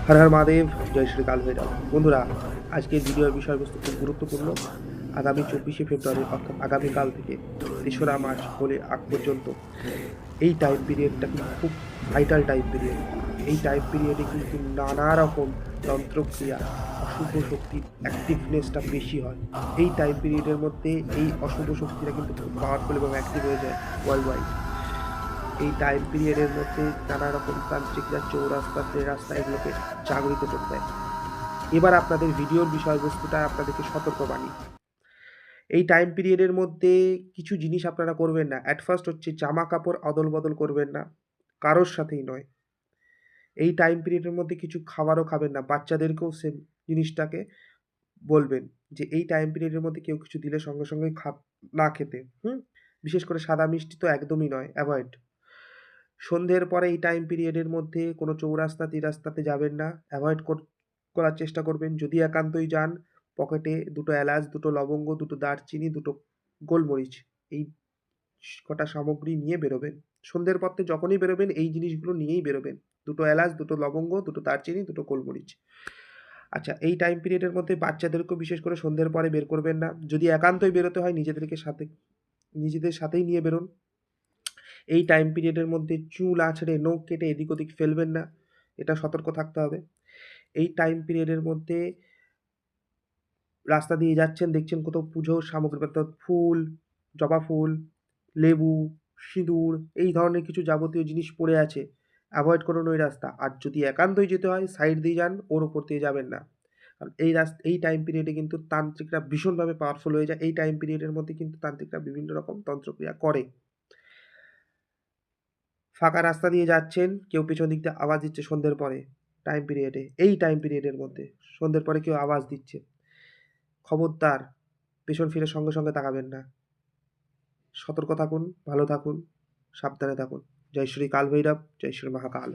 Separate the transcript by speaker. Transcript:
Speaker 1: হর হর মহাদেব, জয় শ্রী কাল ভৈরব। বন্ধুরা, আজকের ভিডিওর বিষয়বস্তু খুব গুরুত্বপূর্ণ। আগামী 24শে ফেব্রুয়ারি অর্থাৎ আগামীকাল থেকে 3রা মার্চ হোলির আগ পর্যন্ত এই টাইম পিরিয়ডটা কিন্তু খুব ভাইটাল টাইম পিরিয়ড। এই টাইম পিরিয়ডে কিন্তু নানা রকম তন্ত্রক্রিয়া, অশুভ শক্তির অ্যাক্টিভনেসটা বেশি হয়। এই টাইম পিরিয়ডের মধ্যে এই অশুভ শক্তিরা কিন্তু খুব পাওয়ারফুল এবং অ্যাক্টিভ হয়ে যায় ওয়ার্ল্ড ওয়াইড। এই টাইম পিরিয়ডের মধ্যে নানা রকম তান্ত্রিকরা চৌরাস্তা, তেরাস্তা এগুলোকে জাগরিত করে দেয়। এবার আপনাদের ভিডিওর বিষয়বস্তুটা আপনাদেরকে সতর্কবাণী। এই টাইম পিরিয়ডের মধ্যে কিছু জিনিস আপনারা করবেন না। অ্যাট ফার্স্ট হচ্ছে জামা কাপড় অদল-বদল করবেন না, কারোর সাথেই নয়। এই টাইম পিরিয়ডের মধ্যে কিছু খাবারও খাবেন না। বাচ্চাদেরকেও সেম জিনিসটাকে বলবেন যে এই টাইম পিরিয়ডের মধ্যে কেউ কিছু দিলে সঙ্গে, সঙ্গে না খেতে। বিশেষ করে সাদা মিষ্টি তো একদমই নয়, অ্যাভয়েড। সন্ধ্যের পরে এই টাইম পিরিয়ডের মধ্যে কোনো চৌরাস্তা, তিরাস্তাতে যাবেন না। অ্যাভয়েড করার চেষ্টা করবেন। যদি একান্তই যান, পকেটে ২ টো এলাচ, ২ টো লবঙ্গ, ২ টো দারচিনি, ২ টো গোলমরিচ এই কটা সামগ্রী নিয়ে বেরোবেন। সন্ধ্যের পর থেকে যখনই বেরোবেন এই জিনিসগুলো নিয়েই বেরোবেন। ২ টো এলাচ, ২ টো লবঙ্গ, ২ টো দারচিনি, ২ টো গোলমরিচ। আচ্ছা, এই টাইম পিরিয়ডের মধ্যে বাচ্চাদেরকেও বিশেষ করে সন্ধ্যের পরে বের করবেন না। যদি একান্তই বেরোতে হয় নিজেদের সাথেই নিয়ে বেরোন। এই টাইম পিরিয়ডের মধ্যে চুল আঁচড়ে, নখ কেটে এদিক ওদিক ফেলবেন না। এটা সতর্ক থাকতে হবে। এই টাইম পিরিয়ডের মধ্যে রাস্তা দিয়ে যাচ্ছেন, দেখছেন কোথাও পুজোর সামগ্রী অর্থাৎ ফুল, জবা ফুল, লেবু, সিঁদুর এই ধরনের কিছু যাবতীয় জিনিস পড়ে আছে। এভয়েড করুন ওই রাস্তা। আর যদি একান্তই যেতে হয় সাইড দিয়ে যান, ওর উপর দিয়ে যাবেন না। কারণ এই টাইম পিরিয়ডে কিন্তু তান্ত্রিকরা ভীষণভাবে পাওয়ারফুল হয়ে যায়। এই টাইম পিরিয়ডের মধ্যে কিন্তু তান্ত্রিকরা বিভিন্ন রকম তন্ত্রক্রিয়া করে। ফাঁকা রাস্তা দিয়ে যাচ্ছেন, কেউ পেছন দিক দিয়ে আওয়াজ দিচ্ছে সন্ধ্যের পরে টাইম পিরিয়ডে, এই টাইম পিরিয়ডের মধ্যে সন্ধ্যের পরে কেউ আওয়াজ দিচ্ছে, খবরদার পেছন ফিরে সঙ্গে, সঙ্গে তাকাবেন না। সতর্ক থাকুন, ভালো থাকুন, সাবধানে থাকুন। জয় শ্রী কাল ভৈরব, জয় শ্রী মহাকাল।